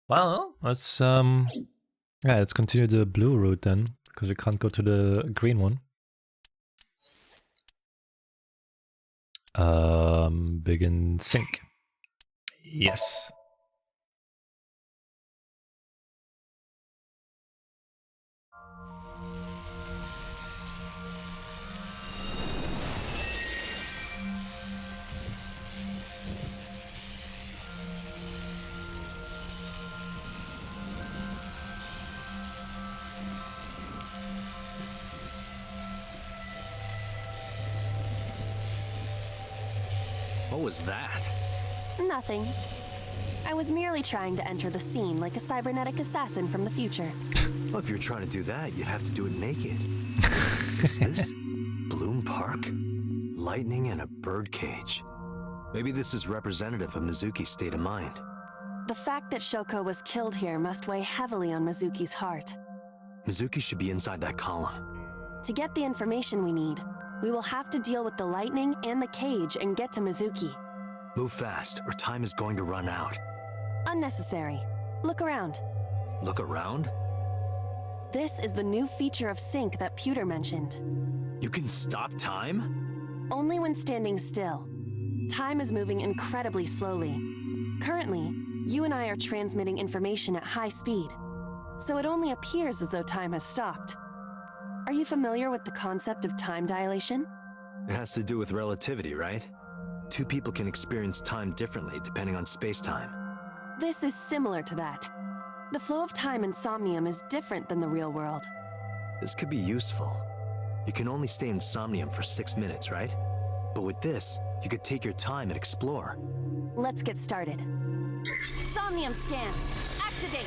Well, let's yeah, let's continue the blue route then, because we can't go to the green one. Begin sync. Yes. What was that? Nothing. I was merely trying to enter the scene like a cybernetic assassin from the future. Well, if you're trying to do that, you'd have to do it naked. Is this Bloom Park? Lightning and a birdcage. Maybe this is representative of Mizuki's state of mind. The fact that Shoko was killed here must weigh heavily on Mizuki's heart. Mizuki should be inside that column. To get the information we need, we will have to deal with the lightning and the cage and get to Mizuki. Move fast, or time is going to run out. Unnecessary. Look around. Look around? This is the new feature of Sync that Pewter mentioned. You can stop time? Only when standing still. Time is moving incredibly slowly. Currently, you and I are transmitting information at high speed, so it only appears as though time has stopped. Are you familiar with the concept of time dilation? It has to do with relativity, right? Two people can experience time differently depending on space-time. This is similar to that. The flow of time in Somnium is different than the real world. This could be useful. You can only stay in Somnium for 6 minutes, right? But with this, you could take your time and explore. Let's get started. Somnium scan. Activate.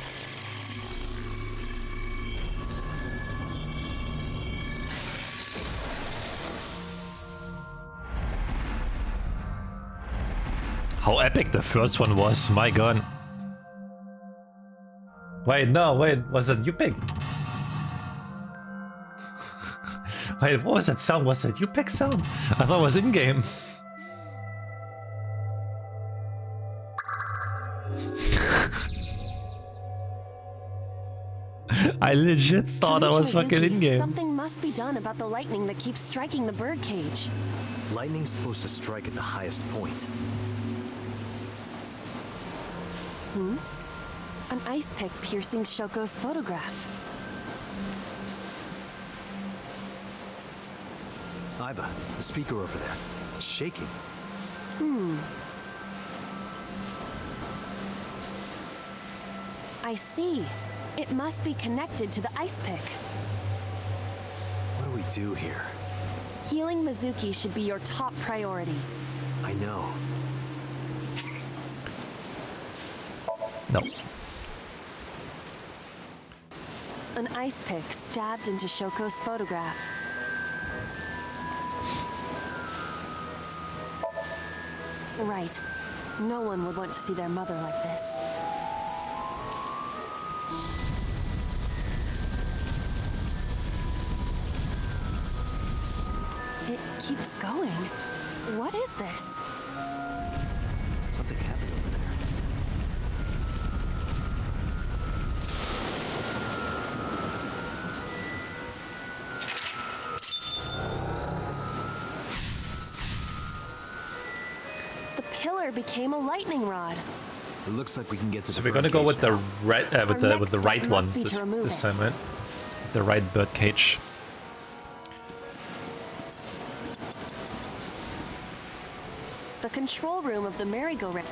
How epic the first one was, my god. Wait, no, wait, was it you pick? Wait, what was that sound? Was it you pick sound? I thought it was in-game. I legit thought I was fucking in-game. Something must be done about the lightning that keeps striking the birdcage. Lightning's supposed to strike at the highest point. An ice pick piercing Shoko's photograph. Aiba, the speaker over there. It's shaking. I see. It must be connected to the ice pick. What do we do here? Healing Mizuki should be your top priority. I know. No. An ice pick stabbed into Shoko's photograph. Right. No one would want to see their mother like this. It keeps going. What is this? Something happened over there. The pillar became a lightning rod. It looks like we can get to So the we're gonna go with the birdcage red, with the right step one must be to remove this it. time, right? The right bird cage. The control room of the merry-go-round.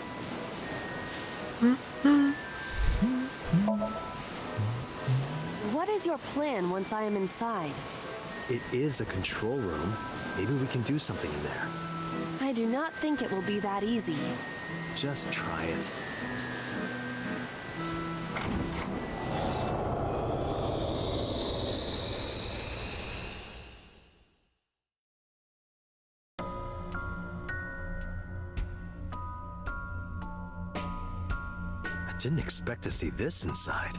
What is your plan once I am inside? now. It is a control room. Maybe we can do something in there. I do not think it will be that easy. Just try it. I didn't expect to see this inside.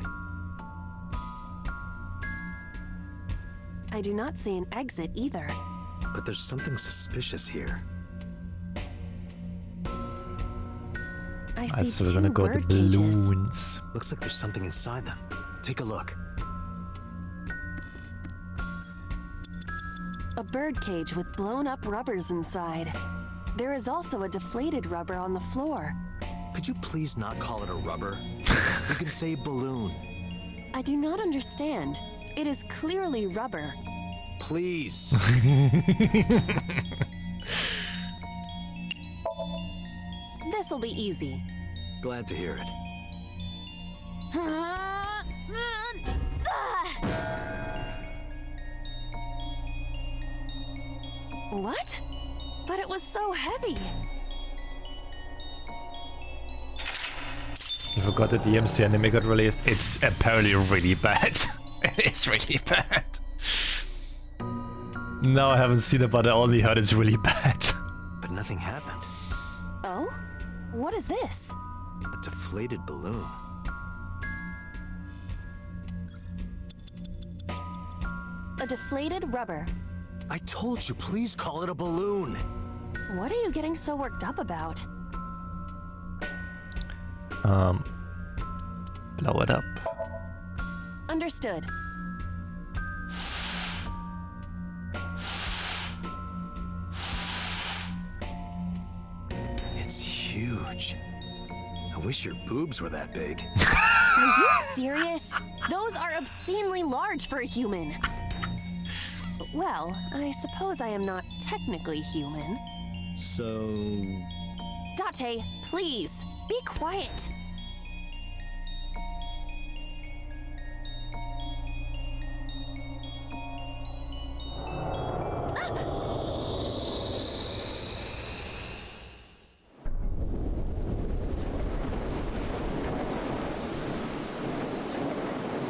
I do not see an exit either. But there's something suspicious here. I see So we're two gonna go with bird the cages. balloons. Looks Looks like there's something inside them. Take a look. A birdcage with blown-up rubbers inside. There is also a deflated rubber on the floor. Could you please not call it a rubber? You can say balloon. I do not understand. It is clearly rubber. Please. This'll be easy. Glad to hear it. What? But it was so heavy. I forgot that the DMC anime got released. It's apparently really bad. It's really bad. No, I haven't seen it, but I only heard it's really bad. But nothing happened. Oh? What is this? A deflated balloon. A deflated rubber. I told you, please call it a balloon. What are you getting so worked up about? Blow it up. Understood. It's huge. I wish your boobs were that big. Are you serious? Those are obscenely large for a human. Well, I suppose I am not technically human. So... Date, please, be quiet.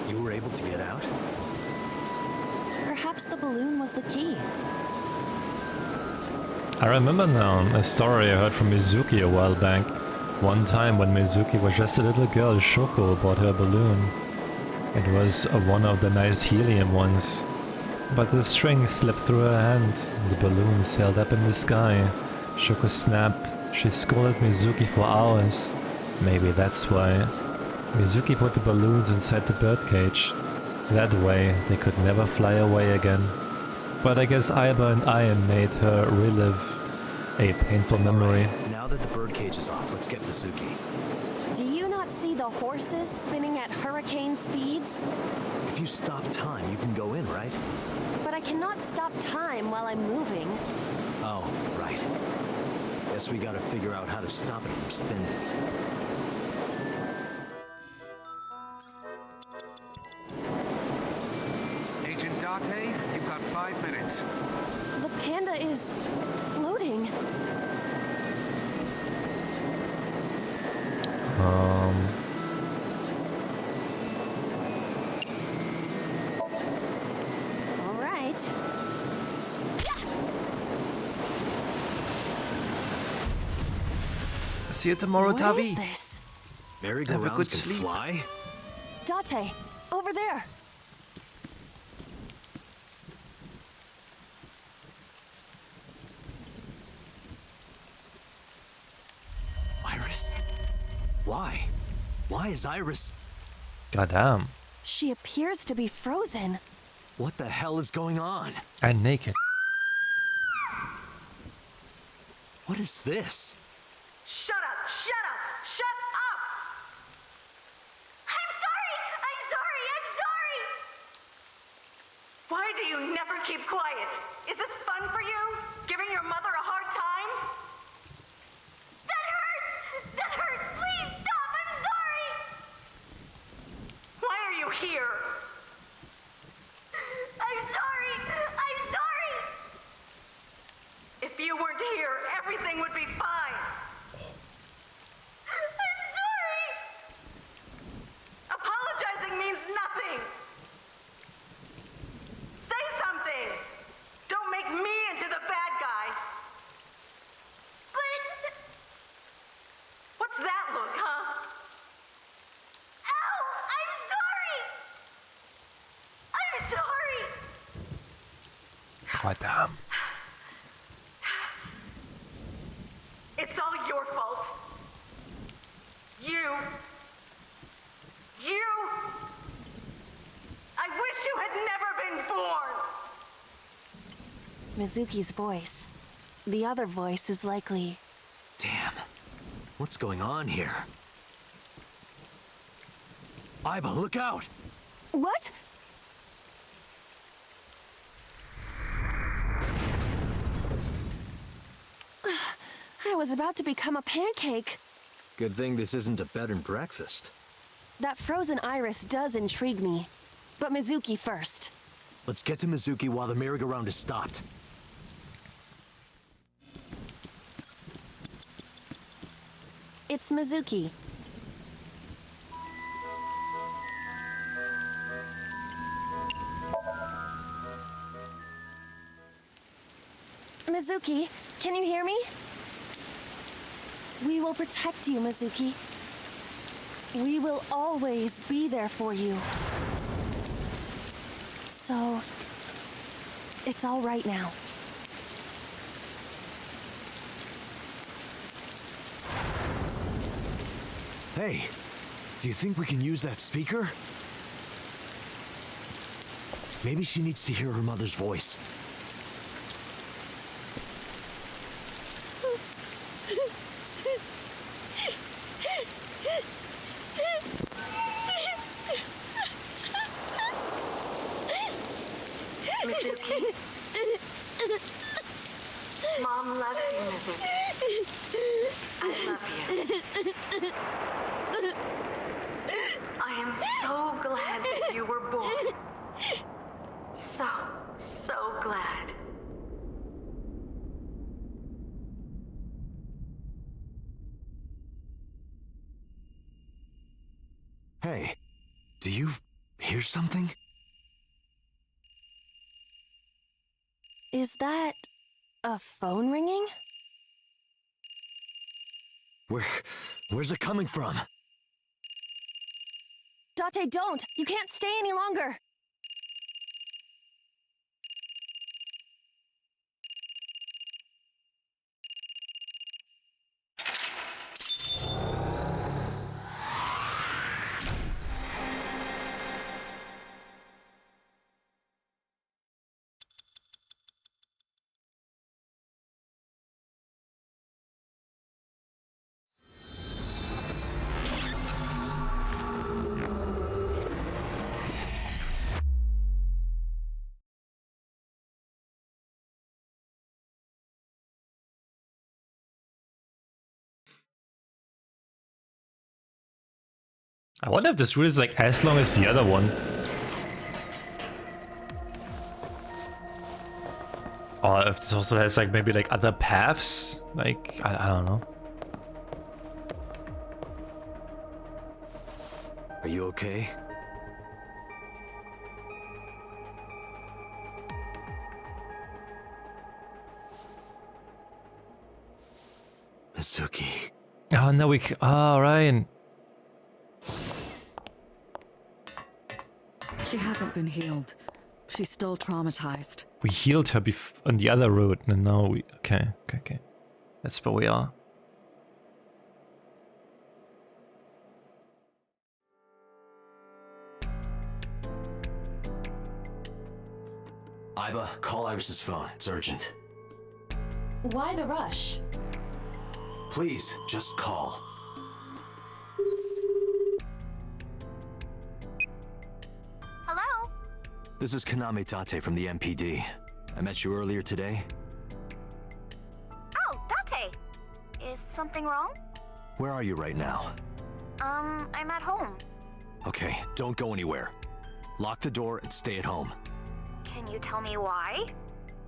You were able to get out? Perhaps the balloon was the key. I remember now a story I heard from Mizuki a while back. One time when Mizuki was just a little girl, Shoko bought her a balloon. It was one of the nice helium ones. But the string slipped through her hand. The balloon sailed up in the sky. Shoko snapped. She scolded Mizuki for hours. Maybe that's why. Mizuki put the balloons inside the birdcage. That way, they could never fly away again. But I guess Aiba and I made her relive a painful memory. Now that the birdcage is off, let's get Mizuki. Do you not see the horses spinning at hurricane speeds? If you stop time, you can go in, right? But I cannot stop time while I'm moving. Oh, right. Guess we gotta figure out how to stop it from spinning. Agent Date, you've got 5 minutes. The panda is floating. All right. See you tomorrow, What Tabi. is this? Merry-go-rounds good can sleep. fly? Date, over there. Iris? Why? Why is Iris... Goddamn. She appears to be frozen. What the hell is going on? And naked. What is this? Shut up! Shut up! Shut up! I'm sorry! I'm sorry! I'm sorry! Why do you never keep quiet? Is this fun for you? Giving your mother a hard time? That hurts! That hurts! Please stop! I'm sorry! Why are you here? I'm sorry! I'm sorry! If you weren't here, everything would be fine. I'm sorry! Apologizing means nothing! Say something! Don't make me into the bad guy! But... What's that look, huh? Ow! I'm sorry! I'm sorry! Goddamn. It's all your fault. You Mizuki's voice. The other voice is likely... Damn. What's going on here? Iba, look out! What? I was about to become a pancake. Good thing this isn't a bed and breakfast. That frozen iris does intrigue me. But Mizuki first. Let's get to Mizuki while the merry-go-round is stopped. It's Mizuki. Mizuki, can you hear me? We will protect you, Mizuki. We will always be there for you. So, it's all right now. Hey, do you think we can use that speaker? Maybe she needs to hear her mother's voice. Mizuki. Mom loves you, Mizuki. I love you. I am so glad that you were born. So glad. Hey, do you hear something? Is that a phone ringing? Where's it coming from? Date, don't! You can't stay any longer! I wonder if this route is like as long as the other one. Or if this also has like maybe like other paths. Like, I don't know. Are you okay? Mizuki. Oh no, oh, Ryan. She hasn't been healed. She's still traumatized. We healed her on the other road, and now we... Okay. That's where we are. Iba, call Iris's phone. It's urgent. Why the rush? Please, just call. Hello? This is Kaname Tate from the MPD. I met you earlier today. Oh, Date. Is something wrong? Where are you right now? I'm at home. Okay, don't go anywhere. Lock the door and stay at home. Can you tell me why?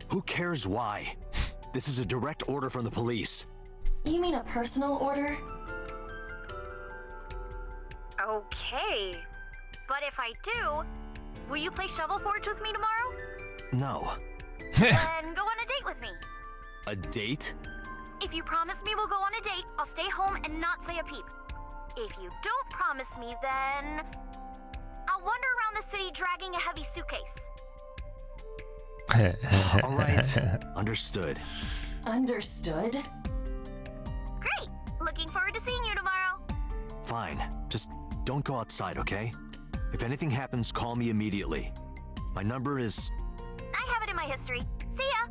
Who cares why? This is a direct order from the police. You mean a personal order? Okay. But if I do, will you play Shovel Forge with me tomorrow? No. Then go on a date with me. A date? If you promise me we'll go on a date, I'll stay home and not say a peep. If you don't promise me, then I'll wander around the city dragging a heavy suitcase. All right. Understood. Understood? Great! Looking forward to seeing you tomorrow. Fine. Just don't go outside, okay? If anything happens, call me immediately. My number is... I have it in my history. See ya!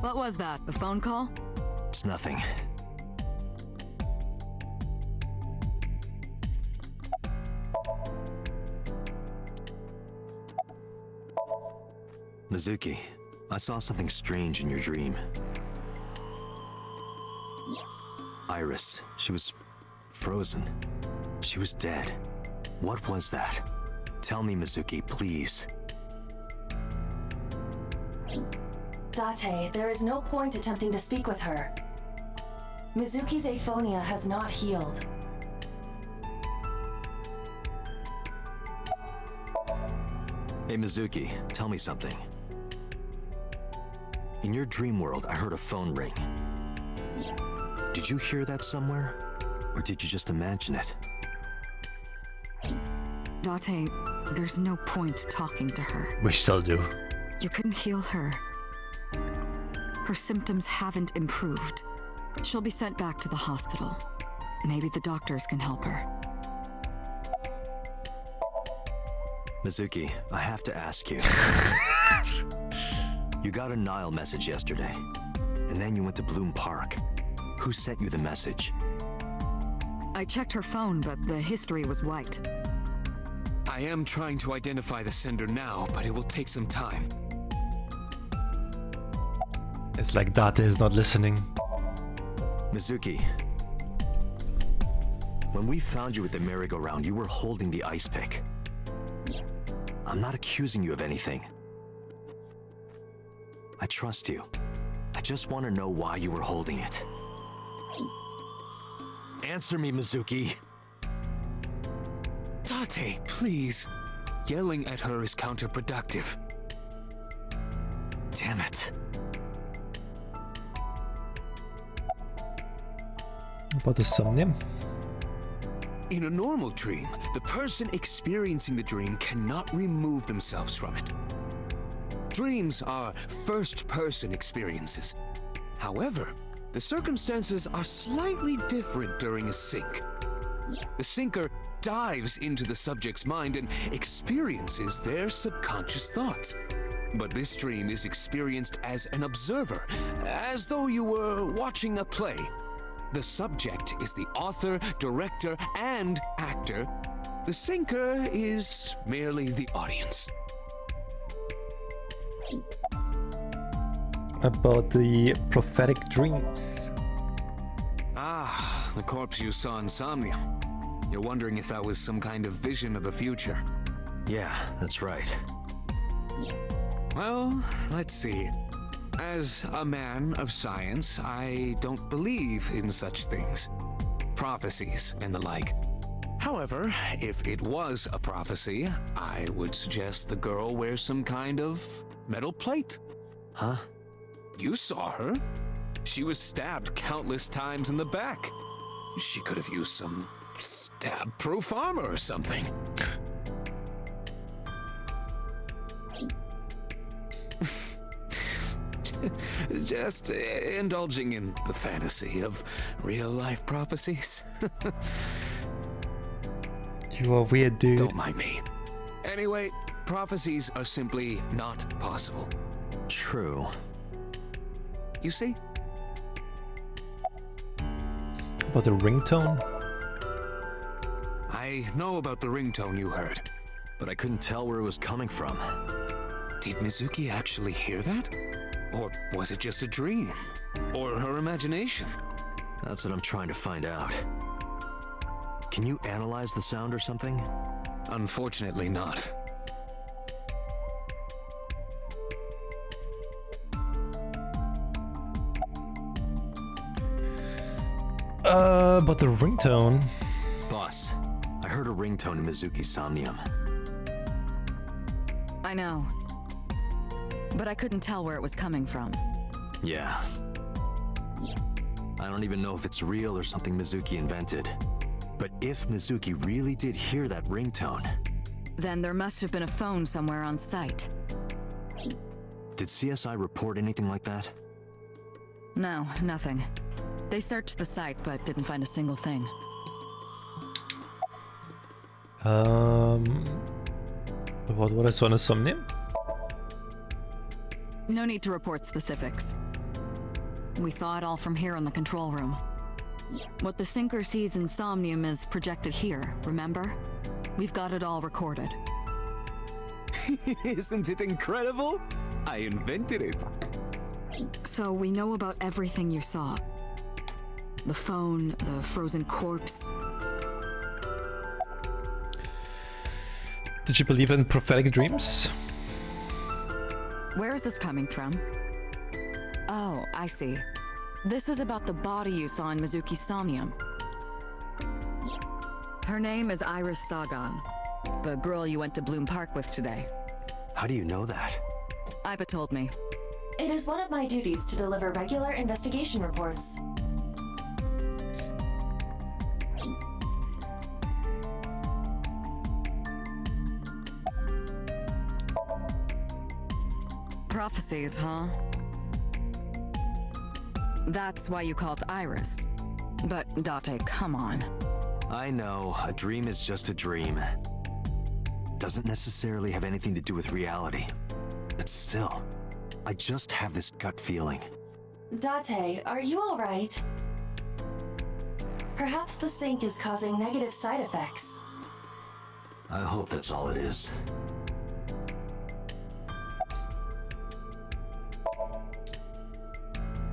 What was that? A phone call? It's nothing. Mizuki, I saw something strange in your dream. Iris, she was frozen. She was dead. What was that? Tell me, Mizuki, please. Date, there is no point attempting to speak with her. Mizuki's aphonia has not healed. Hey, Mizuki, tell me something. In your dream world, I heard a phone ring. Did you hear that somewhere? Or did you just imagine it? Date, there's no point talking to her. We still do. You couldn't heal her. Her symptoms haven't improved. She'll be sent back to the hospital. Maybe the doctors can help her. Mizuki, I have to ask you. You got a Nile message yesterday, and then you went to Bloom Park. Who sent you the message? I checked her phone, but the history was white. I am trying to identify the sender now, but it will take some time. It's like Date is not listening. Mizuki, when we found you at the merry-go-round, you were holding the ice pick. I'm not accusing you of anything. I trust you. I just want to know why you were holding it. Answer me, Mizuki. Date, please. Yelling at her is counterproductive. Damn it. About the Somnium? In a normal dream, the person experiencing the dream cannot remove themselves from it. Dreams are first-person experiences. However, the circumstances are slightly different during a sync. The syncer dives into the subject's mind and experiences their subconscious thoughts. But this dream is experienced as an observer, as though you were watching a play. The subject is the author, director, and actor. The syncer is merely the audience. About the prophetic dreams. Ah, the corpse you saw in Somnium. You're wondering if that was some kind of vision of the future. Yeah, that's right. Well, let's see. As a man of science, I don't believe in such things. Prophecies and the like. However, if it was a prophecy, I would suggest the girl wears some kind of metal plate. Huh? You saw her. She was stabbed countless times in the back. She could have used some stab-proof armor or something. Just indulging in the fantasy of real-life prophecies. You are weird, dude. Don't mind me. Anyway, prophecies are simply not possible. True. You see? About the ringtone? I know about the ringtone you heard. But I couldn't tell where it was coming from. Did Mizuki actually hear that? Or was it just a dream? Or her imagination? That's what I'm trying to find out. Can you analyze the sound or something? Unfortunately not. But the ringtone. Boss, I heard a ringtone in Mizuki's Somnium. I know. But I couldn't tell where it was coming from. Yeah. I don't even know if it's real or something Mizuki invented. But if Mizuki really did hear that ringtone... Then there must have been a phone somewhere on site. Did CSI report anything like that? No, nothing. They searched the site, but didn't find a single thing. What I saw in the Somnium? No need to report specifics. We saw it all from here in the control room. What the sinker sees in Somnium is projected here, remember? We've got it all recorded. Isn't it incredible? I invented it. So we know about everything you saw. The phone, the frozen corpse. Did you believe in prophetic dreams? Where is this coming from? Oh, I see. This is about the body you saw in Mizuki's Somnium. Her name is Iris Sagan, the girl you went to Bloom Park with today. How do you know that? Iba told me. It is one of my duties to deliver regular investigation reports. Prophecies, huh? That's why you called Iris. But Date, come on. I know, a dream is just a dream. Doesn't necessarily have anything to do with reality. But still, I just have this gut feeling. Date, are you alright? Perhaps the sink is causing negative side effects. I hope that's all it is.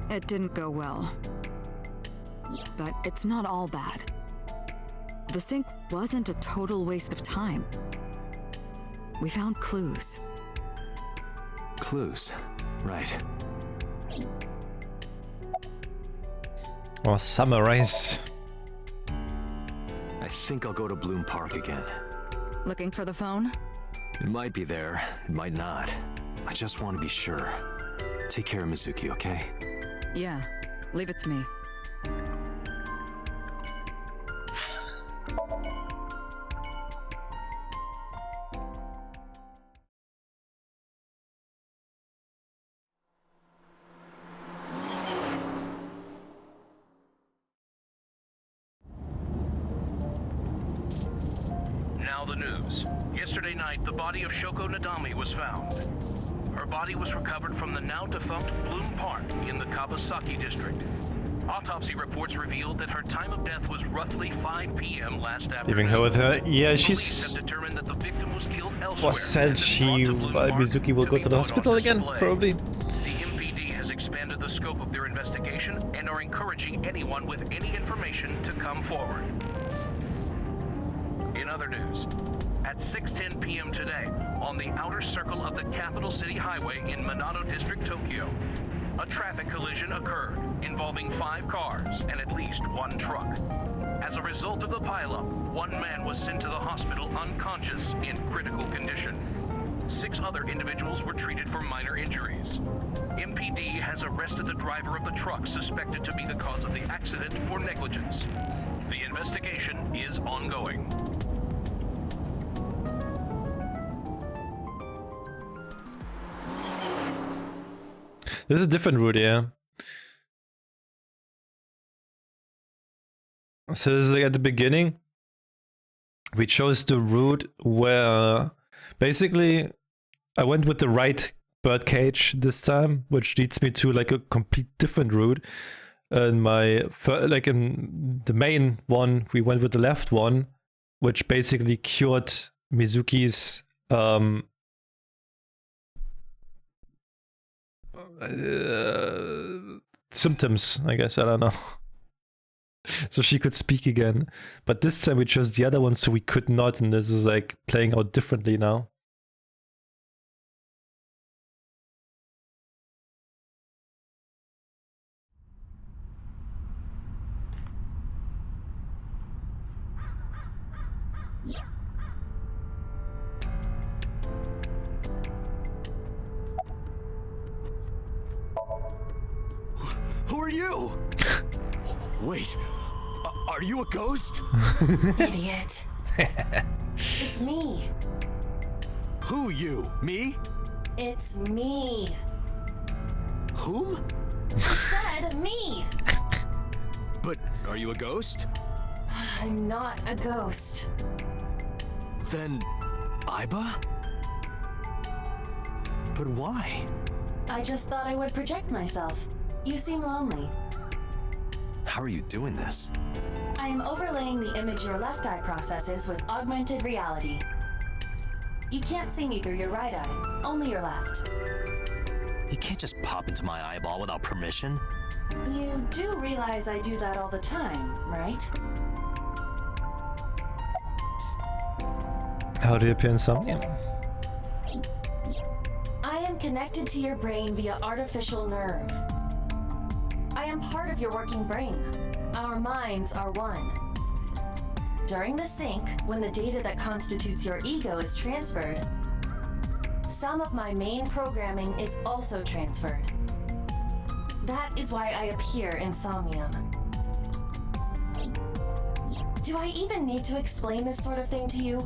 It didn't go well. But it's not all bad. The sink wasn't a total waste of time. We found clues. Clues. Right. Or summarize. I think I'll go to Bloom Park again. Looking for the phone? It might be there, it might not. I just want to be sure. Take care of Mizuki, okay? Yeah, leave it to me. Now the news. Yesterday night, the body of Shoko Nadami was found. Her body was recovered from the now-defunct Bloom Park in the Kawasaki district. Autopsy reports revealed that her time of death was roughly 5 p.m. last afternoon. Leaving her with her. Yeah, Police she's... have determined that the victim was killed elsewhere. was said and she... brought to Bloom Park Mizuki will go be to the put on hospital again, display. probably. The MPD has expanded the scope of their investigation and are encouraging anyone with any information to come forward. In other news, at 6:10 p.m. today, on the outer circle of the Capital City Highway in Minato District, Tokyo, a traffic collision occurred involving 5 cars and at least 1 truck. As a result of the pileup, 1 man was sent to the hospital unconscious in critical condition. 6 other individuals were treated for minor injuries. MPD has arrested the driver of the truck suspected to be the cause of the accident for negligence. The investigation is ongoing. This is a different route, yeah. So this is like at the beginning. We chose the route where basically I went with the right bird cage this time, which leads me to like a complete different route. And like in the main one, we went with the left one, which basically cured Mizuki's symptoms, I guess. I don't know. So she could speak again. But this time we chose the other one, so we could not, and this is like playing out differently now. Who are you? Wait, are you a ghost? Idiot. It's me. Who you? Me? It's me. Whom? I said me. But are you a ghost? I'm not a ghost. Then, Iba? But why? I just thought I would project myself. You seem lonely. How are you doing this? I am overlaying the image your left eye processes with augmented reality. You can't see me through your right eye, only your left. You can't just pop into my eyeball without permission. You do realize I do that all the time, right? How do you appear in Somnium? I am connected to your brain via artificial nerve. I am part of your working brain. Our minds are one. During the sync, when the data that constitutes your ego is transferred, some of my main programming is also transferred. That is why I appear in Somnium. Do I even need to explain this sort of thing to you?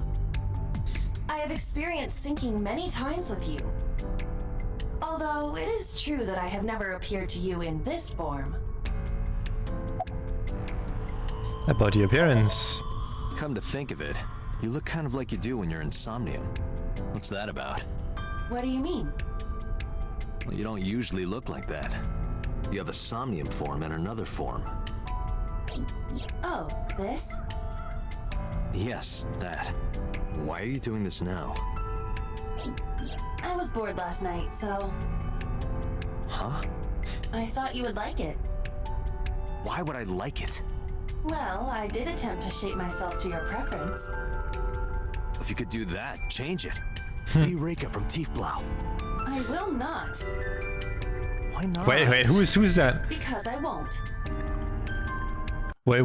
I have experienced syncing many times with you. Although it is true that I have never appeared to you in this form. About the appearance. Come to think of it, you look kind of like you do when you're in Somnium. What's that about? What do you mean? Well, you don't usually look like that. You have a Somnium form and another form. Oh, this? Yes, that. Why are you doing this now? I was bored last night, so... Huh? I thought you would like it. Why would I like it? Well, I did attempt to shape myself to your preference. If you could do that, change it. Be Reika from Tiefblau. I will not. Why not? Wait, who's that? Because I won't. Wait.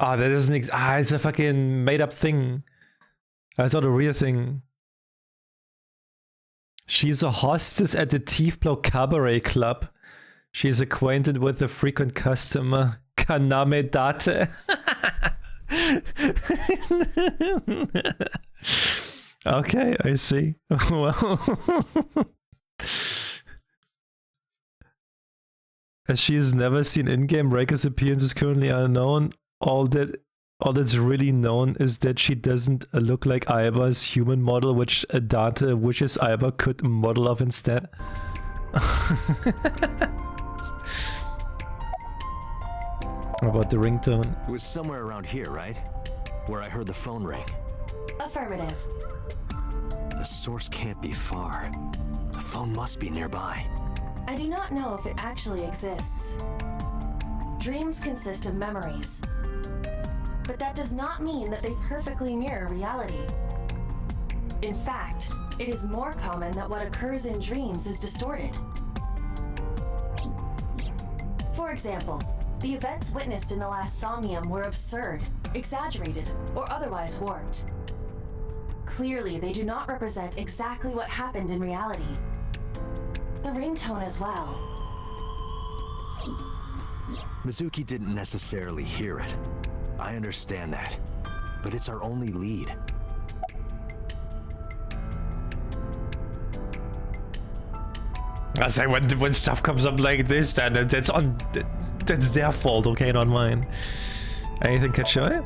Ah, that doesn't it's a fucking made up thing. That's not a real thing. She's a hostess at the Tiefblau Cabaret Club. She's acquainted with the frequent customer Kaname Date. Okay, I see. Well, as she has never seen in-game, Reika's appearance is currently unknown. All that's really known is that she doesn't look like Aiba's human model, which Date wishes Aiba could model of instead. How about the ringtone? It was somewhere around here, right? Where I heard the phone ring. Affirmative. The source can't be far. The phone must be nearby. I do not know if it actually exists. Dreams consist of memories. But that does not mean that they perfectly mirror reality. In fact, it is more common that what occurs in dreams is distorted. For example, the events witnessed in the last Somnium were absurd, exaggerated, or otherwise warped. Clearly, they do not represent exactly what happened in reality. The ringtone as well. Mizuki didn't necessarily hear it. I understand that. But it's our only lead. I say when stuff comes up like this, then that's their fault, okay, not mine. Anything catch your eye?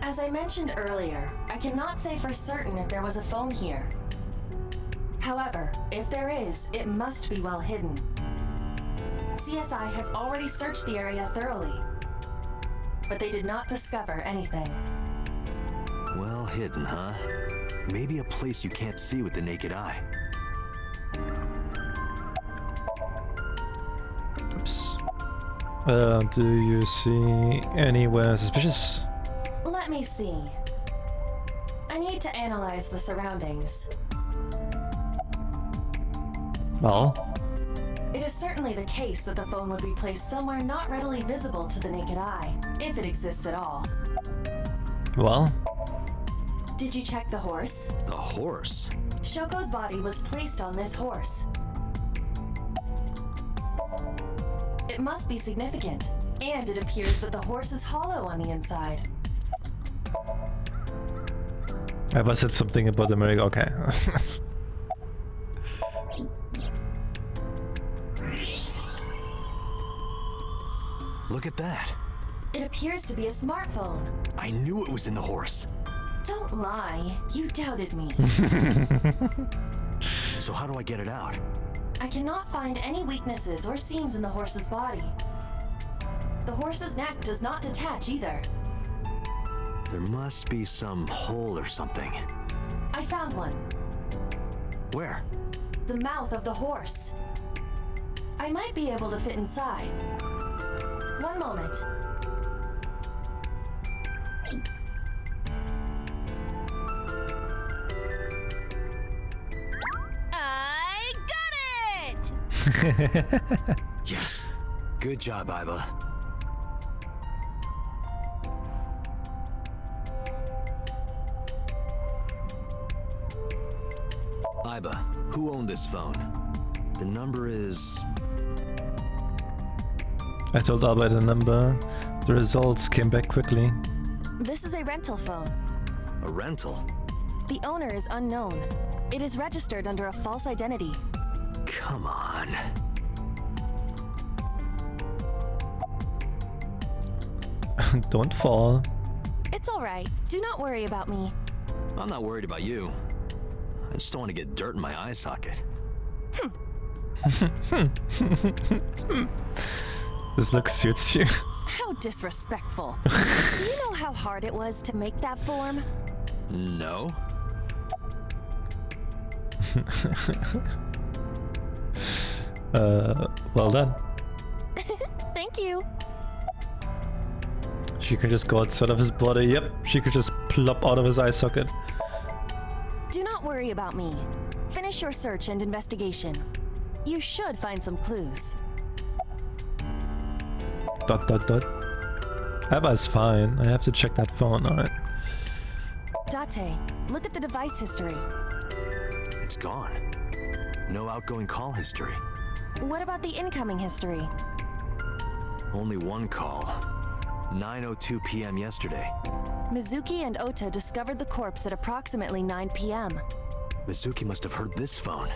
As I mentioned earlier, I cannot say for certain if there was a phone here. However, if there is, it must be well hidden. CSI has already searched the area thoroughly, but they did not discover anything. Well hidden, huh? Maybe a place you can't see with the naked eye. Oops. Do you see anywhere suspicious? Let me see. I need to analyze the surroundings. Well, it is certainly the case that the phone would be placed somewhere not readily visible to the naked eye, if it exists at all. well, Did you check the horse? The horse? Shoko's body was placed on this horse. It must be significant, and it appears that the horse is hollow on the inside. I must said something about America. Okay. Look at that. It appears to be a smartphone. I knew it was in the horse. Don't lie. You doubted me. So how do I get it out? I cannot find any weaknesses or seams in the horse's body. The horse's neck does not detach either. There must be some hole or something. I found one. Where? The mouth of the horse. I might be able to fit inside. One moment. I got it! Yes. Good job, Iba. Iba, who owned this phone? The number is... I told Albert the number. The results came back quickly. This is a rental phone. a rental. The owner is unknown. It is registered under a false identity. Come on. Don't fall. It's all right. Do not worry about me. I'm not worried about you. I just don't want to get dirt in my eye socket. This look suits you. How disrespectful. Do you know how hard it was to make that form? No. Well done. Thank you. She could just go outside of his body. Yep, she could just plop out of his eye socket. Do not worry about me. Finish your search and investigation. You should find some clues. ... Abba's fine. I have to check that phone. Alright. Date, look at the device history. It's gone. No outgoing call history. What about the incoming history? Only one call. 9:02 p.m. yesterday. Mizuki and Ota discovered the corpse at approximately 9 p.m. Mizuki must have heard this phone.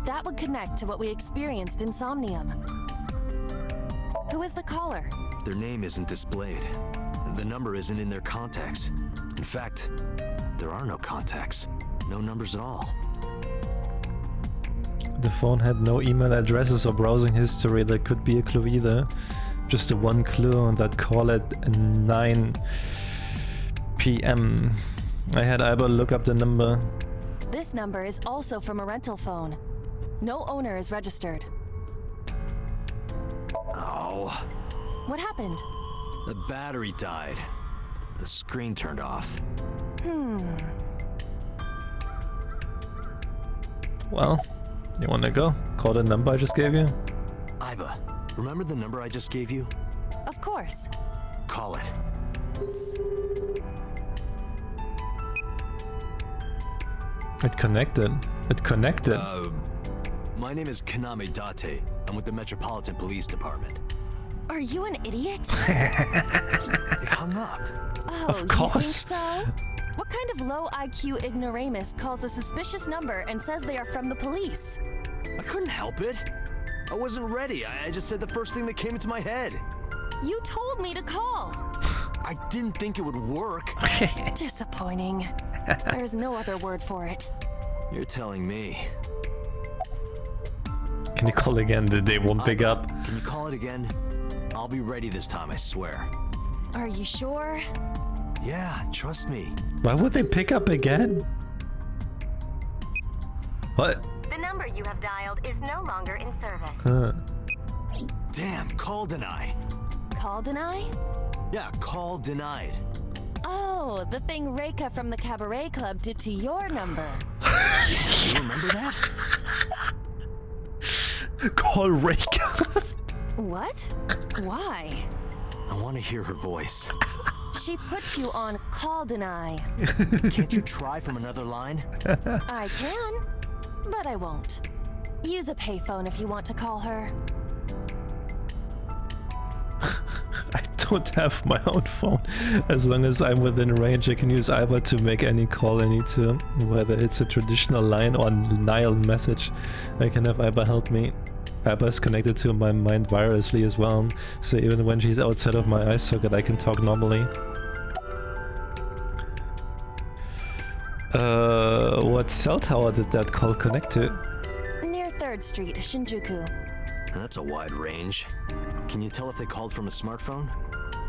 That would connect to what we experienced in Somnium. Who is the caller? Their name isn't displayed. The number isn't in their contacts. In fact, there are no contacts. No numbers at all. The phone had no email addresses or browsing history. That could be a clue either. Just the one clue on that call at 9 p.m. I had Alba look up the number. This number is also from a rental phone. No owner is registered. Oh. What happened? The battery died. The screen turned off. Well, you wanna go? Call the number I just gave you? Iba, remember the number I just gave you? Of course. Call it. It connected. It connected. My name is Kaname Date. I'm with the Metropolitan Police Department. Are you an idiot? It hung up. Oh, Of course. You think so? What kind of low IQ ignoramus calls a suspicious number and says they are from the police? I couldn't help it. I wasn't ready. I just said the first thing that came into my head. You told me to call. I didn't think it would work. Disappointing. There's no other word for it. You're telling me. Can you call again? They won't pick up. Can you call it again? I'll be ready this time, I swear. Are you sure? Yeah, trust me. Why would they pick up again? What? The number you have dialed is no longer in service. Damn, call deny. Call deny? Yeah, call denied. Oh, the thing Reika from the Cabaret Club did to your number. You remember that? Call Rake. What? Why? I want to hear her voice. She put you on call deny. Can't you try from another line? I can, but I won't. Use a payphone if you want to call her. I don't have my own phone. As long as I'm within range, I can use Alba to make any call I need to. Whether it's a traditional line or Nile message, I can have Alba help me. Abba is connected to my mind wirelessly as well, so even when she's outside of my eye socket I can talk normally. What cell tower did that call connect to? Near 3rd Street, Shinjuku. That's a wide range. Can you tell if they called from a smartphone?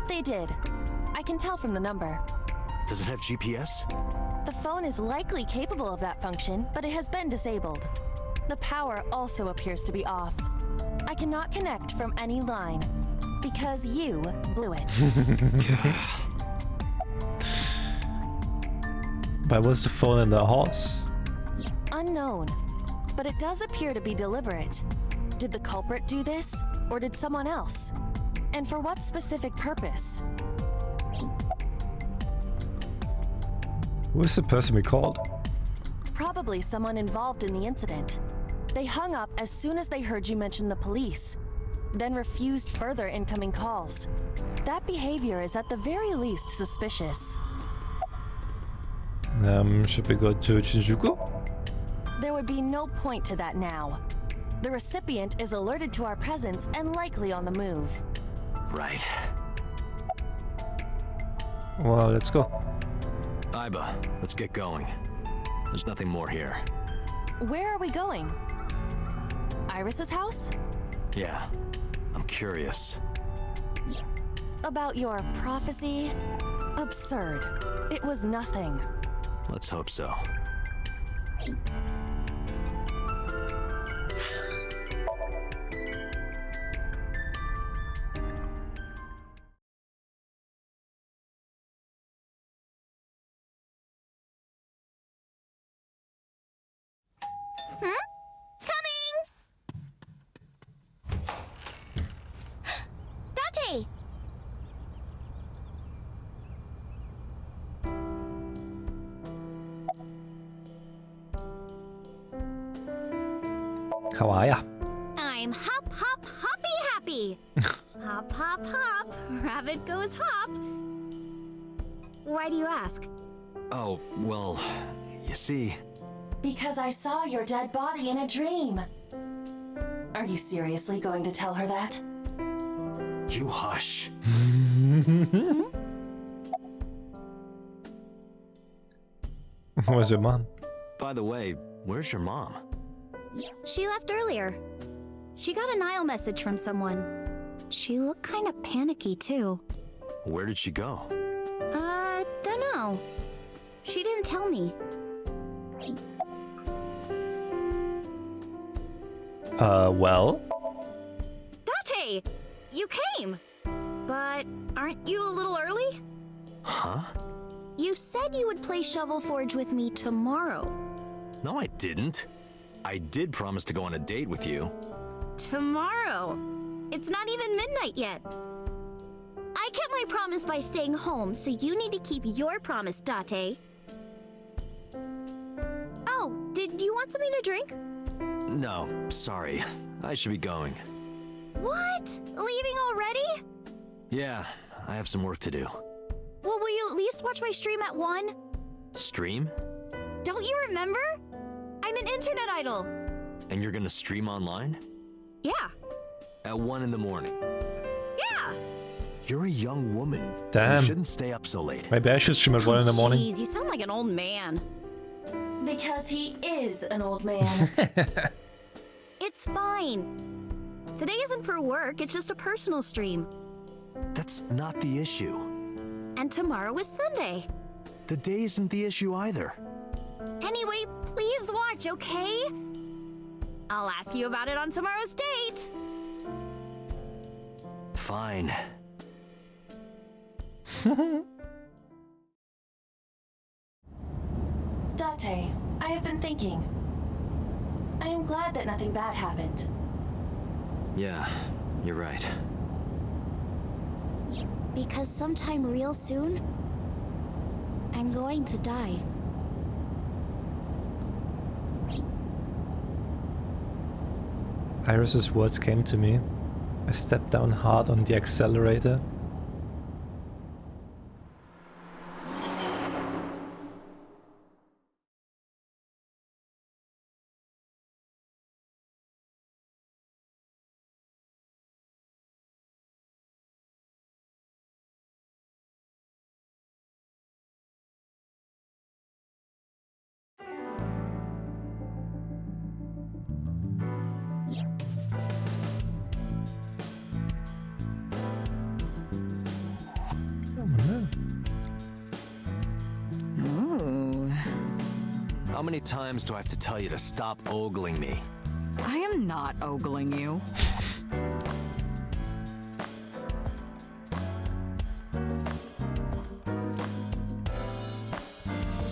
They did. I can tell from the number. Does it have GPS? The phone is likely capable of that function, but it has been disabled. The power also appears to be off. I cannot connect from any line, because you blew it. Why was the phone in the house? Unknown, but it does appear to be deliberate. Did the culprit do this, or did someone else? And for what specific purpose? Who is the person we called? Probably someone involved in the incident. They hung up as soon as they heard you mention the police, then refused further incoming calls. That behavior is at the very least suspicious. Should we go to Shinjuku? There would be no point to that now. The recipient is alerted to our presence and likely on the move. Right. Well, let's go. Iba, let's get going. There's nothing more here. Where are we going? Iris's house? Yeah, I'm curious. About your prophecy? Absurd. It was nothing. Let's hope so. Date! How are ya? I'm hop, hop, hoppy happy. Hop, hop, hop. Rabbit goes hop. Why do you ask? Oh, well, you see... Because I saw your dead body in a dream. Are you seriously going to tell her that? You hush. Where's your mom? By the way, where's your mom? She left earlier. She got a Nile message from someone. She looked kind of panicky, too. Where did she go? Don't know. She didn't tell me. Well? Date! You came! But aren't you a little early? Huh? You said you would play Shovel Forge with me tomorrow. No, I didn't. I did promise to go on a date with you. Tomorrow? It's not even midnight yet. I kept my promise by staying home, so you need to keep your promise, Date. Oh, did you want something to drink? No, sorry. I should be going. What? Leaving already? Yeah, I have some work to do. Well, will you at least watch my stream at 1? Stream? Don't you remember? I'm an internet idol. And you're gonna stream online? Yeah. At 1 in the morning. Yeah. You're a young woman. Damn. You shouldn't stay up so late. Maybe I should stream at 1 in the morning. Jeez, you sound like an old man. Because he is an old man. It's fine. Today isn't for work, it's just a personal stream. That's not the issue. And tomorrow is Sunday. The day isn't the issue either. Anyway, please watch, okay? I'll ask you about it on tomorrow's date. Fine. Date, I have been thinking. I am glad that nothing bad happened. Yeah, you're right. Because sometime real soon, I'm going to die. Iris's words came to me. I stepped down hard on the accelerator. many times do I have to tell you to stop ogling me? I am not ogling you.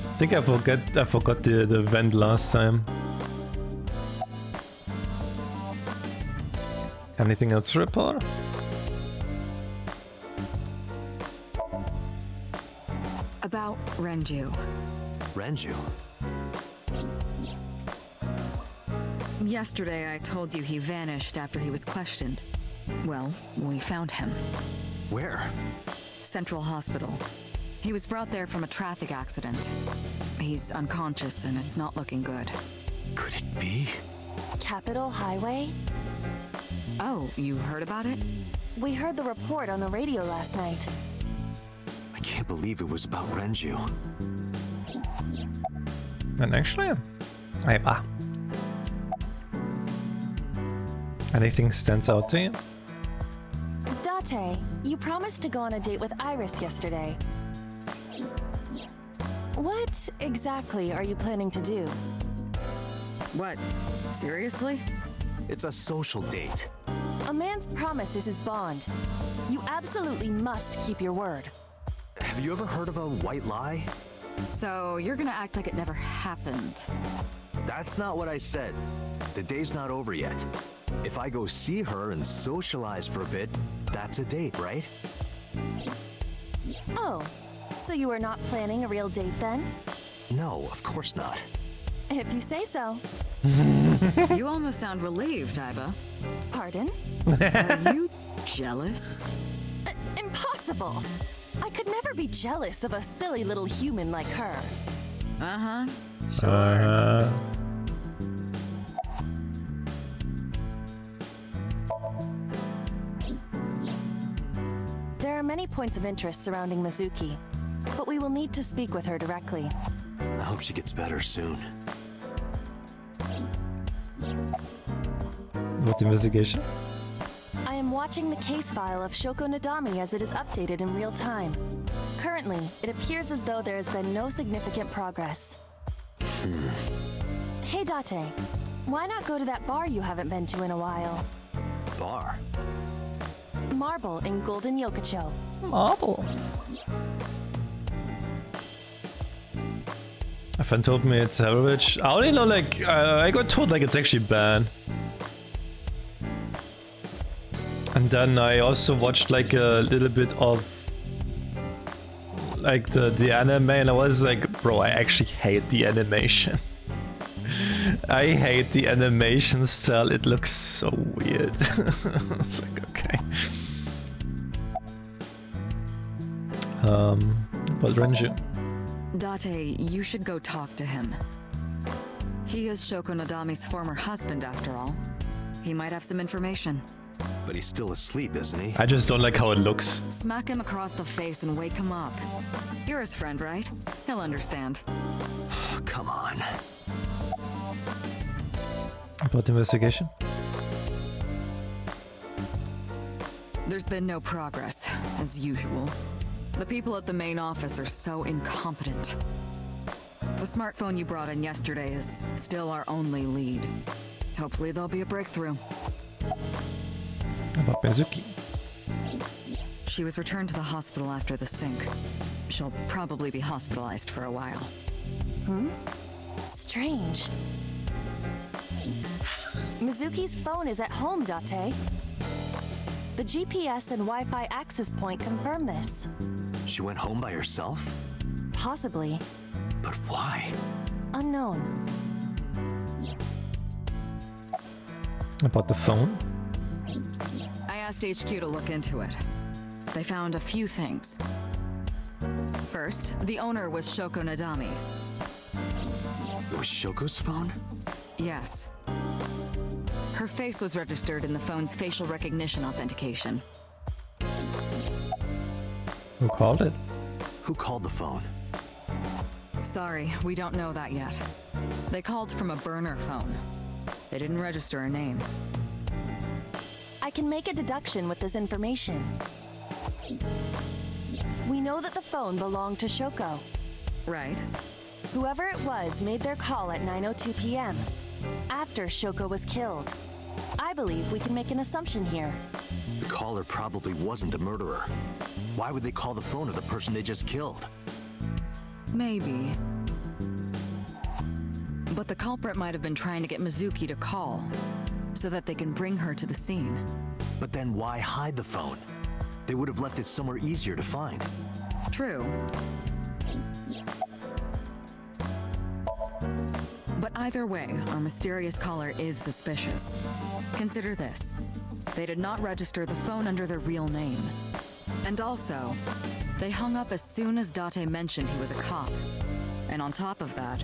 I think I forgot the event last time. Anything else to report? About Renju. Renju? Yesterday I told you he vanished after he was questioned. Well, we found him. Where? Central Hospital. He was brought there from a traffic accident. He's unconscious and it's not looking good. Could it be? Capitol Highway? Oh, you heard about it? We heard the report on the radio last night. I can't believe it was about Renju. And actually, anything stands out to you? Date, you promised to go on a date with Iris yesterday. What exactly are you planning to do? What? Seriously? It's a social date. A man's promise is his bond. You absolutely must keep your word. Have you ever heard of a white lie? So you're gonna act like it never happened. That's not what I said. The day's not over yet. If I go see her and socialize for a bit, that's a date, right? Oh, so you are not planning a real date then? No, of course not. If you say so. You almost sound relieved, Iba. Pardon? Are you jealous? Impossible! I could never be jealous of a silly little human like her. Uh-huh. Sure. There are many points of interest surrounding Mizuki, but we will need to speak with her directly. I hope she gets better soon. What investigation? I am watching the case file of Shoko Nadami as it is updated in real time. Currently, it appears as though there has been no significant progress. Hey Date, why not go to that bar you haven't been to in a while? Bar? Marble in Golden Yokocho. Marble. A friend told me it's average. I only know, like, I got told like it's actually bad. And then I also watched like a little bit of like the anime, and I was like, bro, I actually hate the animation. I hate the animation style, it looks so weird. It's like, okay. But Renju? Date, you should go talk to him. He is Shoko Nadami's former husband, after all. He might have some information. But he's still asleep, isn't he? I just don't like how it looks. Smack him across the face and wake him up. You're his friend, right? He'll understand. Come on. About the investigation? There's been no progress, as usual. The people at the main office are so incompetent. The smartphone you brought in yesterday is still our only lead. Hopefully there'll be a breakthrough. About Mizuki? She was returned to the hospital after the sync. She'll probably be hospitalized for a while. Strange. Mizuki's phone is at home, Date. The GPS and Wi-Fi access point confirm this. She went home by herself? Possibly. But why? Unknown. About the phone? I asked HQ to look into it. They found a few things. First, the owner was Shoko Nadami. It was Shoko's phone? Yes. Her face was registered in the phone's facial recognition authentication. Who called it? Who called the phone? Sorry, we don't know that yet. They called from a burner phone. They didn't register a name. I can make a deduction with this information. We know that the phone belonged to Shoko. Right. Whoever it was made their call at 9:02 p.m. after Shoko was killed. I believe we can make an assumption here. The caller probably wasn't the murderer. Why would they call the phone of the person they just killed? Maybe. But the culprit might have been trying to get Mizuki to call, so that they can bring her to the scene. But then why hide the phone? They would have left it somewhere easier to find. True. But either way, our mysterious caller is suspicious. Consider this. They did not register the phone under their real name. And also, they hung up as soon as Date mentioned he was a cop. And on top of that,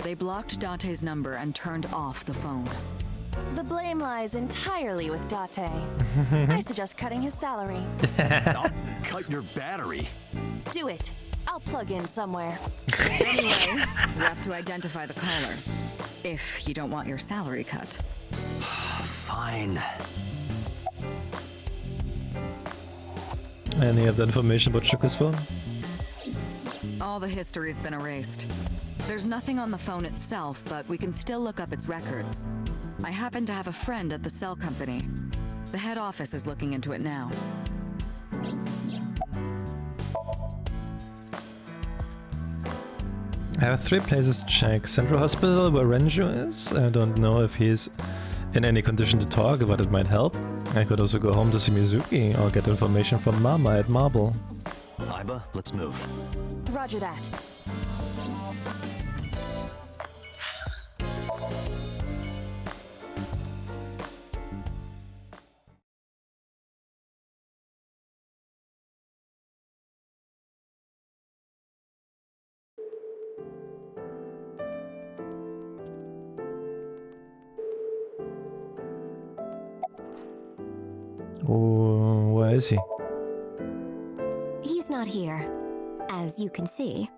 they blocked Date's number and turned off the phone. The blame lies entirely with Date. I suggest cutting his salary. I'll cut your battery. Do it. I'll plug in somewhere. Anyway, you have to identify the caller. If you don't want your salary cut. Fine. Any of the information about Shoko's phone? All the history's been erased. There's nothing on the phone itself, but we can still look up its records. I happen to have a friend at the cell company. The head office is looking into it now. I have 3 places to check. Central Hospital, where Renju is. I don't know if he's in any condition to talk, but it might help. I could also go home to see Mizuki or get information from Mama at Marble. Iba, let's move. Roger that. Oh, where is he? He's not here, as you can see.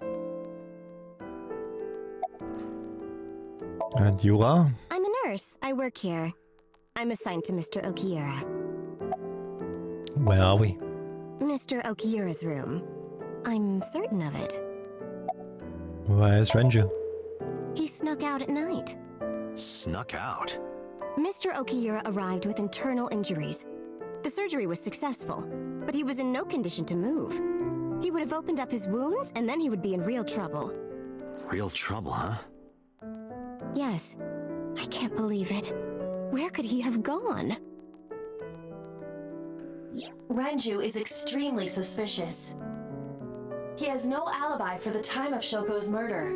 And you are? I'm a nurse. I work here. I'm assigned to Mr. Okiura. Where are we? Mr. Okiura's room. I'm certain of it. Where is Renju? He snuck out at night. Snuck out? Mr. Okiura arrived with internal injuries. The surgery was successful, but he was in no condition to move. He would have opened up his wounds, and then he would be in real trouble. Real trouble, huh? Yes. I can't believe it. Where could he have gone? Renju is extremely suspicious. He has no alibi for the time of Shoko's murder.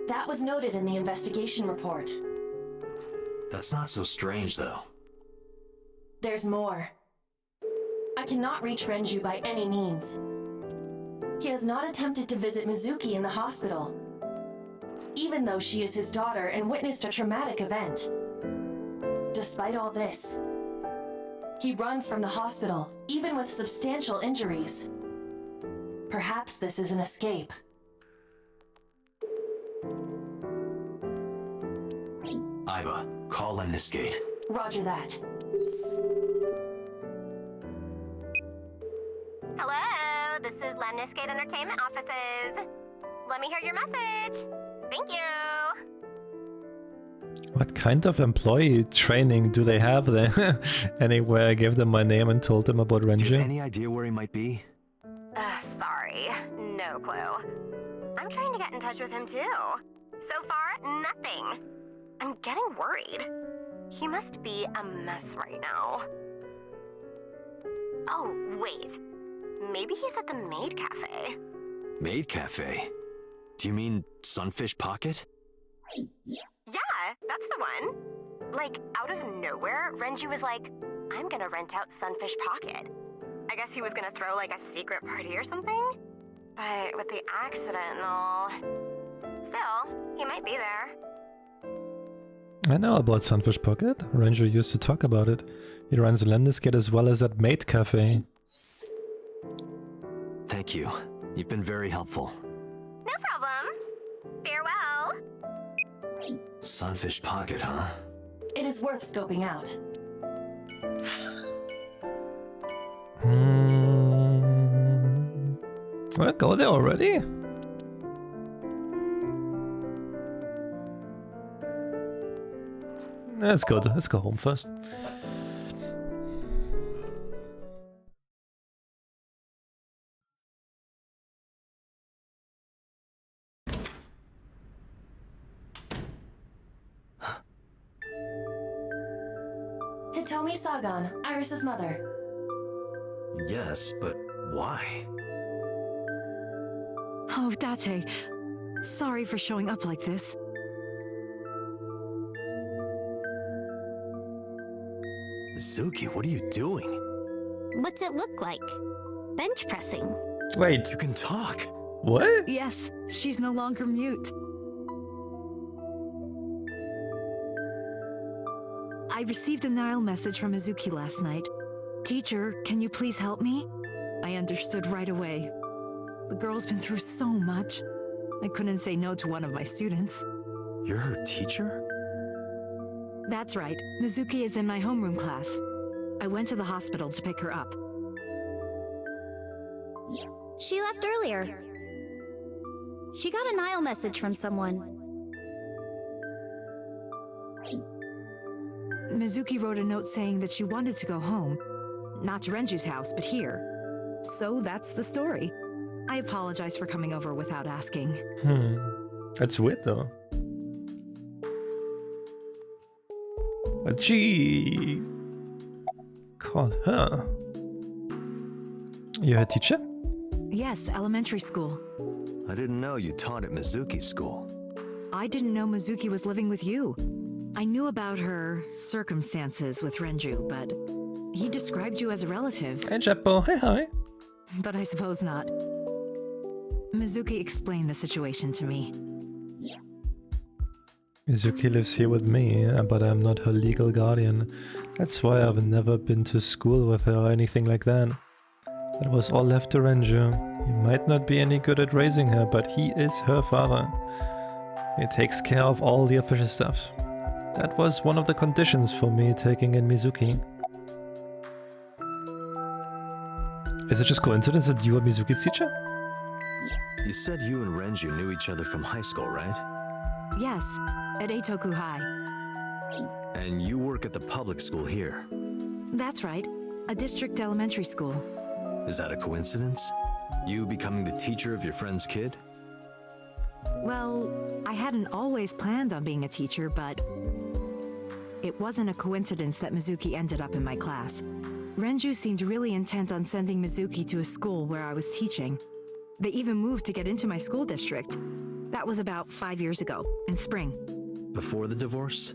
That was noted in the investigation report. That's not so strange, though. There's more. I cannot reach Renju by any means. He has not attempted to visit Mizuki in the hospital, even though she is his daughter and witnessed a traumatic event. Despite all this, he runs from the hospital, even with substantial injuries. Perhaps this is an escape. Iba, call Lemniscate. Roger that. Hello, this is Lemniscate Entertainment Offices. Let me hear your message. Thank you. What kind of employee training do they have there? Anyway, I gave them my name and told them about Do you have Renju. any idea where he might be? Sorry, no clue. I'm trying to get in touch with him too. So far, nothing. I'm getting worried. He must be a mess right now. Oh, wait. Maybe he's at the Maid Cafe. Maid Cafe? Do you mean Sunfish Pocket? Yeah, that's the one. Like, out of nowhere, Renju was like, I'm gonna rent out Sunfish Pocket. I guess he was gonna throw like a secret party or something? But with the accident and all... Still, he might be there. I know about Sunfish Pocket. Renju used to talk about it. He runs Lemniscate as well as that Maid Cafe. Thank you. You've been very helpful. No problem. Farewell. Sunfish Pocket, huh? It is worth scoping out. Well, go there already? Let's go. Let's go home first. Hitomi Sagan, Iris's mother. Yes, but why? Oh, Date. Sorry for showing up like this. Mizuki, what are you doing? What's it look like? Bench pressing. Wait, You can talk. what? Yes, she's no longer mute. I received a Nile message from Mizuki last night. Teacher, can you please help me? I understood right away. The girl's been through so much. I couldn't say no to one of my students. You're her teacher? That's right. Mizuki is in my homeroom class. I went to the hospital to pick her up. She left earlier. She got a Nile message from someone. Mizuki wrote a note saying that she wanted to go home. Not to Renju's house, but here. So that's the story. I apologize for coming over without asking. That's weird though. But she called her. You're a teacher? Yes, elementary school. I didn't know you taught at Mizuki's school. I didn't know Mizuki was living with you. I knew about her circumstances with Renju, but he described you as a relative. Hey, Jeppo. Hey, hi. But I suppose not. Mizuki explained the situation to me. Mizuki lives here with me, but I'm not her legal guardian. That's why I've never been to school with her or anything like that. That was all left to Renju. He might not be any good at raising her, but he is her father. He takes care of all the official stuff. That was one of the conditions for me taking in Mizuki. Is it just coincidence that you are Mizuki's teacher? You said you and Renju knew each other from high school, right? Yes, at Eitoku High. And you work at the public school here. That's right, a district elementary school. Is that a coincidence? You becoming the teacher of your friend's kid? Well, I hadn't always planned on being a teacher, but it wasn't a coincidence that Mizuki ended up in my class. Renju seemed really intent on sending Mizuki to a school where I was teaching. They even moved to get into my school district. That was about 5 years ago, in spring. Before the divorce?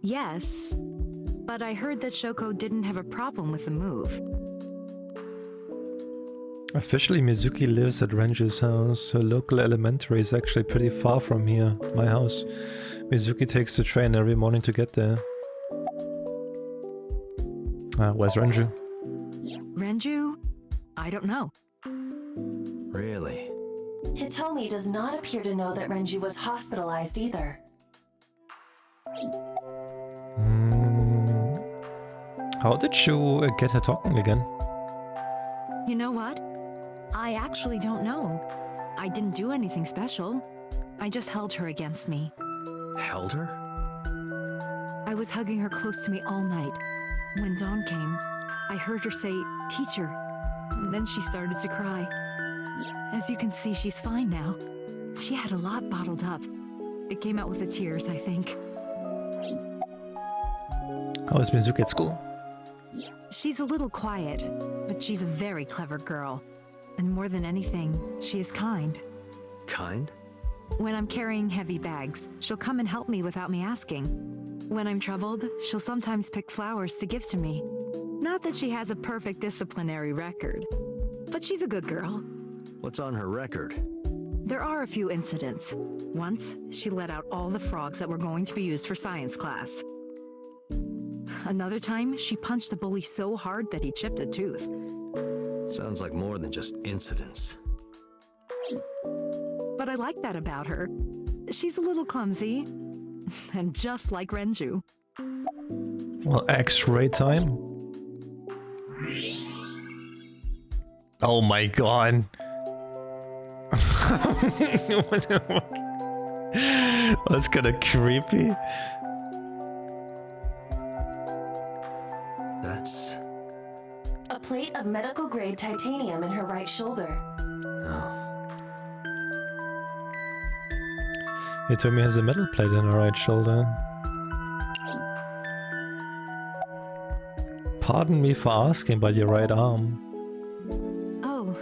Yes, but I heard that Shoko didn't have a problem with the move. Officially, Mizuki lives at Renju's house. Her local elementary is actually pretty far from here, my house. Mizuki takes the train every morning to get there. Where's Renju? Renju? I don't know. Really? Hitomi does not appear to know that Renju was hospitalized either. How did you get her talking again? You know what? I actually don't know. I didn't do anything special. I just held her against me. Held her? I was hugging her close to me all night. When dawn came, I heard her say, "Teacher," and then she started to cry. As you can see, she's fine now. She had a lot bottled up. It came out with the tears, I think. How is Mizuki at school? She's a little quiet, but she's a very clever girl. And more than anything, she is kind. Kind? When I'm carrying heavy bags, she'll come and help me without me asking. When I'm troubled, she'll sometimes pick flowers to give to me. Not that she has a perfect disciplinary record, but she's a good girl. What's on her record? There are a few incidents. Once, she let out all the frogs that were going to be used for science class. Another time, she punched a bully so hard that he chipped a tooth. Sounds like more than just incidents. But I like that about her. She's a little clumsy. And just like Renju. Well, X-ray time. Oh my god. What the fuck? That's kind of creepy. That's... A plate of medical-grade titanium in her right shoulder. Oh. Hitomi has a metal plate in her right shoulder. Pardon me for asking, but your right arm. Oh,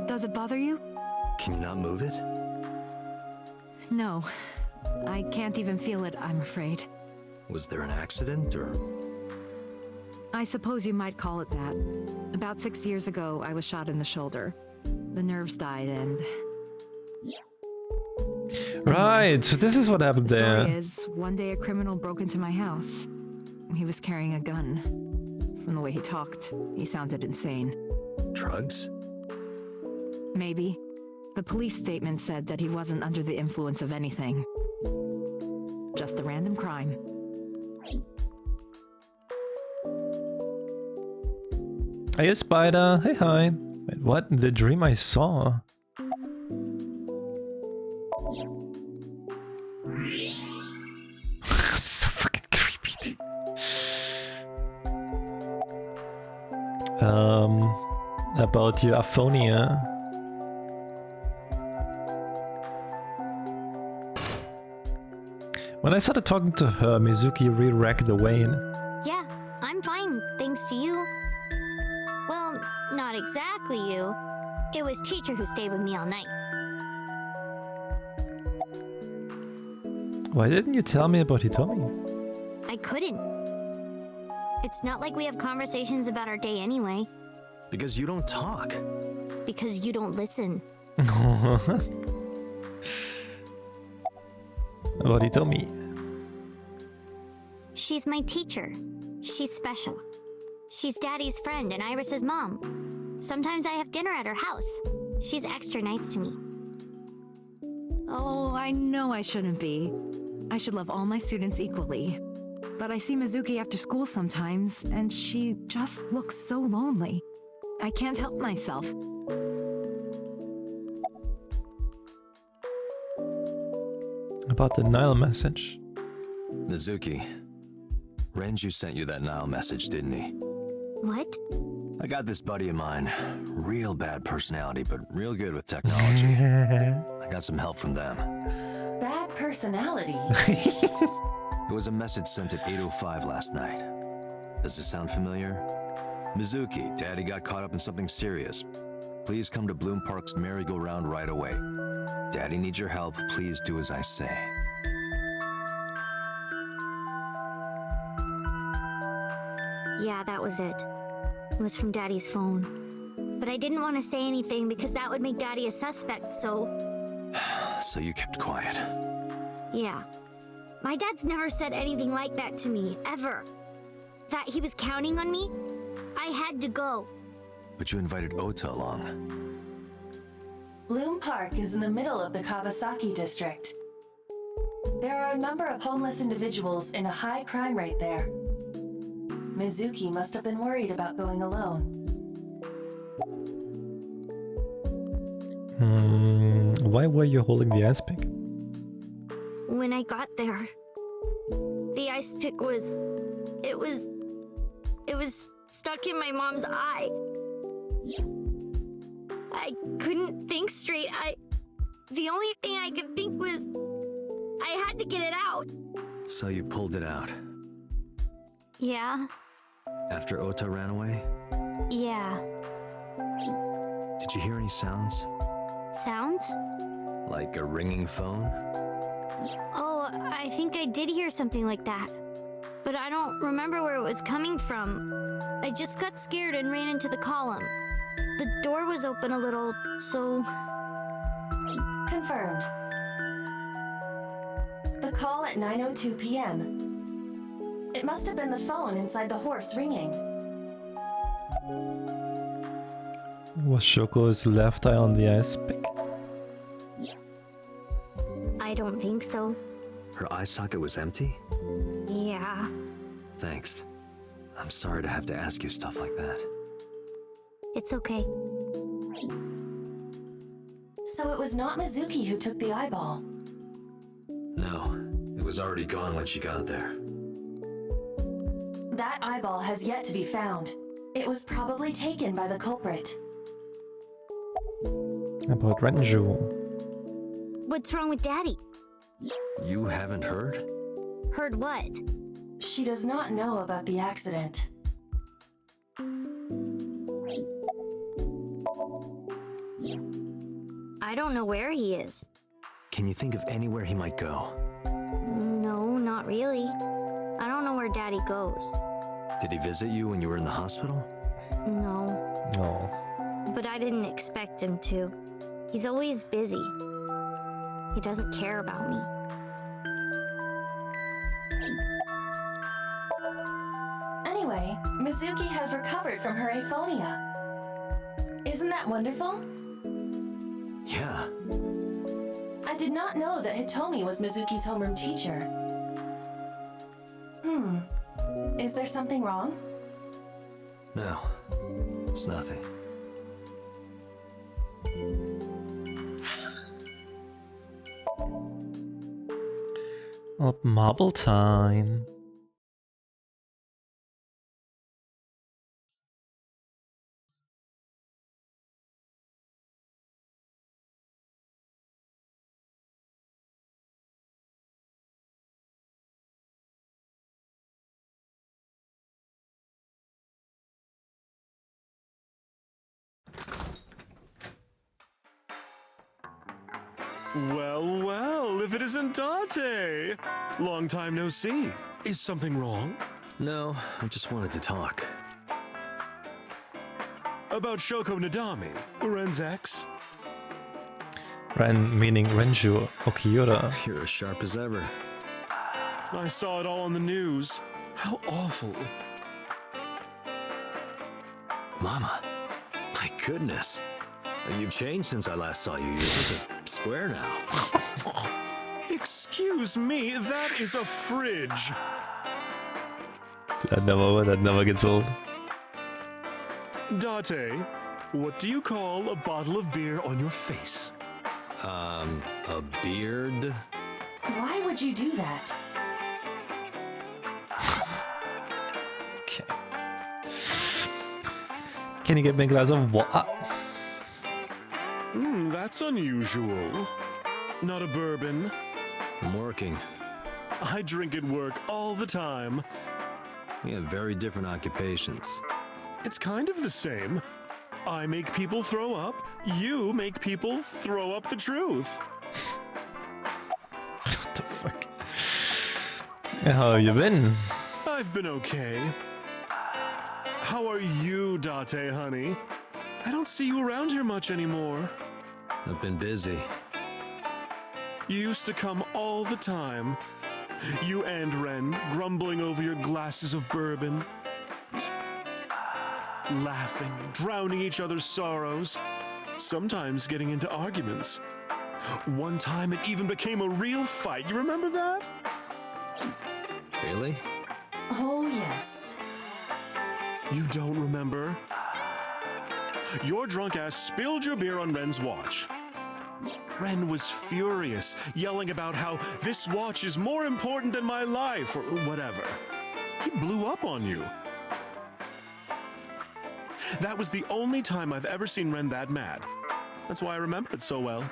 does it bother you? Can you not move it? No, I can't even feel it, I'm afraid. Was there an accident, or...? I suppose you might call it that. About 6 years ago, I was shot in the shoulder. The nerves died and... Right, so this is what happened The there. story is, one day a criminal broke into my house. He was carrying a gun. From the way he talked, he sounded insane. Drugs? Maybe. The police statement said that he wasn't under the influence of anything. Just a random crime. Hey, Spider. Hey, hi. Wait, what? The dream I saw? So fucking creepy. About your aphonia. When I started talking to her, Mizuki re-racked the vein. Yeah, I'm fine, thanks to you. Well, not exactly you. It was teacher who stayed with me all night. Why didn't you tell me about Hitomi? I couldn't. It's not like we have conversations about our day anyway. Because you don't talk. Because you don't listen. About Hitomi. She's my teacher. She's special. She's Daddy's friend and Iris's mom. Sometimes I have dinner at her house. She's extra nice to me. Oh, I know I shouldn't be. I should love all my students equally. But I see Mizuki after school sometimes, and she just looks so lonely. I can't help myself. About the Nile message. Mizuki, Renju sent you that Nile message, didn't he? What? I got this buddy of mine. Real bad personality, but real good with technology. I got some help from them. Bad personality. It was a message sent at 8:05 last night. Does this sound familiar? Mizuki, Daddy got caught up in something serious. Please come to Bloom Park's merry-go-round right away. Daddy needs your help. Please do as I say. Yeah, that was it. It was from Daddy's phone. But I didn't want to say anything because that would make Daddy a suspect, so... So you kept quiet. Yeah. My dad's never said anything like that to me, ever. That he was counting on me? I had to go. But you invited Ota along. Bloom Park is in the middle of the Kawasaki district. There are a number of homeless individuals in a high crime rate there. Mizuki must have been worried about going alone. Why were you holding the ice pick? When I got there, the ice pick was... It was stuck in my mom's eye. I couldn't think straight. The only thing I could think was... I had to get it out. So you pulled it out. Yeah. After Ota ran away? Yeah. Did you hear any sounds? Sounds? Like a ringing phone? Oh, I think I did hear something like that. But I don't remember where it was coming from. I just got scared and ran into the column. The door was open a little, so... Confirmed. The call at 9:02 p.m. It must have been the phone inside the horse ringing. Was Shoko's left eye on the ice pick? I don't think so. Her eye socket was empty? Yeah. Thanks. I'm sorry to have to ask you stuff like that. It's okay. So it was not Mizuki who took the eyeball. No, it was already gone when she got there. That eyeball has yet to be found. It was probably taken by the culprit. About Renju. What's wrong with Daddy? You haven't heard? Heard what? She does not know about the accident. I don't know where he is. Can you think of anywhere he might go? No, not really. I don't know where Daddy goes. Did he visit you when you were in the hospital? No, Oh. but I didn't expect him to. He's always busy. He doesn't care about me. Anyway, Mizuki has recovered from her aphonia. Isn't that wonderful? Yeah. I did not know that Hitomi was Mizuki's homeroom teacher. Is there something wrong? No. It's nothing. Oh, marble time. Well, well, if it isn't Date! Long time no see. Is something wrong? No, I just wanted to talk. About Shoko Nadami, Ren's ex? Ren meaning Renju Okiura. You're as sharp as ever. I saw it all on the news. How awful. Mama, my goodness. You've changed since I last saw you. You're such a square now. Excuse me, that is a fridge. That never gets old. Date, what do you call a bottle of beer on your face? A beard? Why would you do that? Okay. Can you get me a glass of water? That's unusual. Not a bourbon. I'm working. I drink at work all the time. We have very different occupations. It's kind of the same. I make people throw up. You make people throw up the truth. What the fuck? How have you been? I've been okay. How are you, Date, honey? I don't see you around here much anymore. I've been busy. You used to come all the time. You and Ren grumbling over your glasses of bourbon. Laughing, drowning each other's sorrows. Sometimes getting into arguments. One time it even became a real fight. You remember that? Really? Oh, yes. You don't remember? Your drunk ass spilled your beer on Ren's watch. Ren was furious, yelling about how this watch is more important than my life, or whatever. He blew up on you. That was the only time I've ever seen Ren that mad. That's why I remember it so well.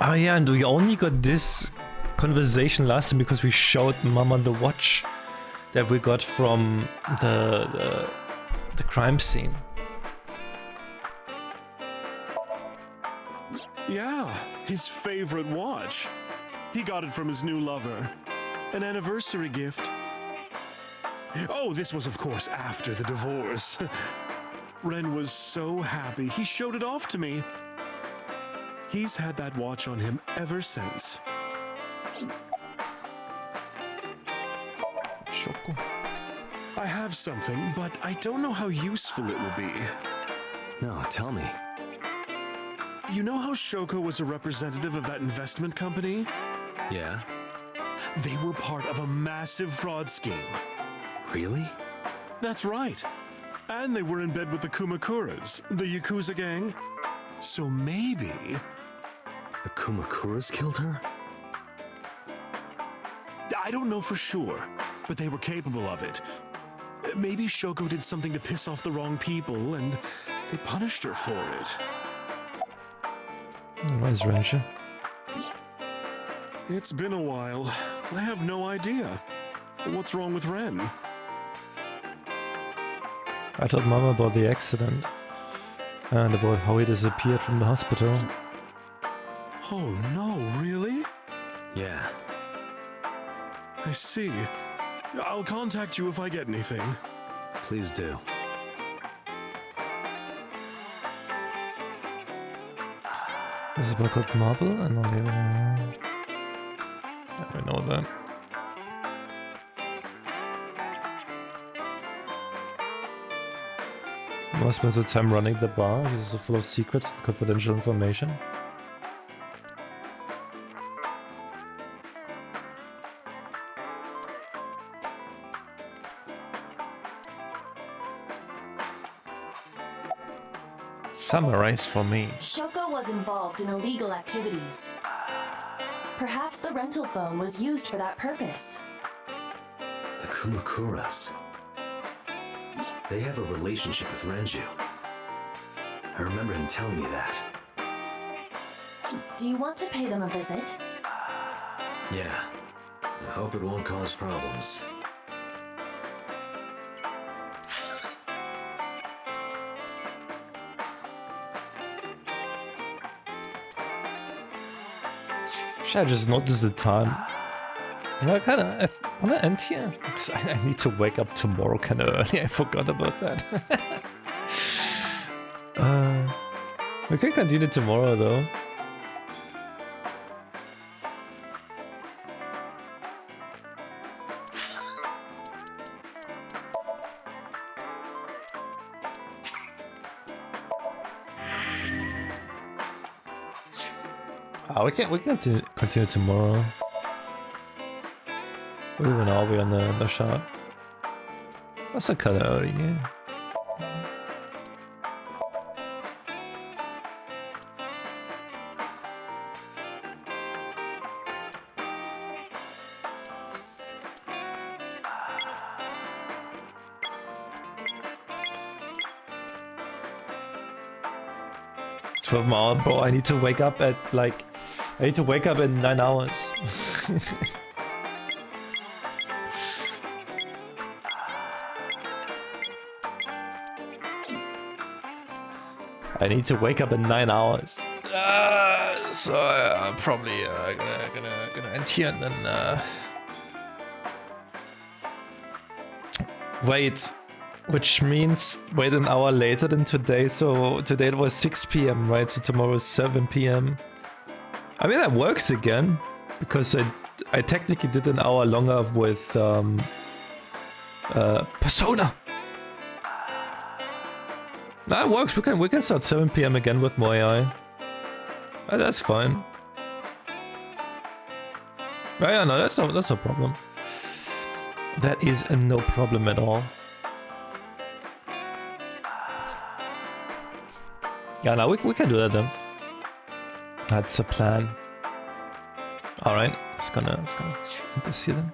Oh yeah, and we only got this conversation last time because we showed Mama the watch that we got from the crime scene. Yeah, his favorite watch. He got it from his new lover. An anniversary gift. Oh, this was of course after the divorce. Ren was so happy, he showed it off to me. He's had that watch on him ever since. Shoko. I have something, but I don't know how useful it will be. No, tell me. You know how Shoko was a representative of that investment company? Yeah? They were part of a massive fraud scheme. Really? That's right. And they were in bed with the Kumakuras, the Yakuza gang. So maybe... The Kumakuras killed her? I don't know for sure, but they were capable of it. Maybe Shoko did something to piss off the wrong people, and they punished her for it. Where's Renju? It's been a while. I have no idea. What's wrong with Ren? I told Mama about the accident and about how he disappeared from the hospital. Oh no, really? Yeah. I see. I'll contact you if I get anything. Please do. This is about called Marble? I know yeah, we know that. Must spend the time running the bar. This is full of secrets and confidential information. Summarize for me. Shoko was involved in illegal activities. Perhaps the rental phone was used for that purpose. The Kumakuras. They have a relationship with Renju. I remember him telling me that. Do you want to pay them a visit? Yeah. I hope it won't cause problems. Should I just notice the time? I wanna end here because I need to wake up tomorrow kind of early. I forgot about that. We can continue tomorrow though. We can continue tomorrow. When are we on the shot? That's a kind of early, yeah. It's 12 hours, bro. I need to wake up at like. I need to wake up in 9 hours. I need to wake up in 9 hours. So I'm probably gonna end here and then wait, which means wait an hour later than today. So today it was 6 p.m. right? So tomorrow is 7 p.m. I mean that works again because I technically did an hour longer with Persona. That works. We can start 7 p.m. again with more AI. That's fine. Yeah, no, that's no problem. That is no problem at all. Yeah, no, we can do that then. That's a plan. All right, it's gonna end this here then.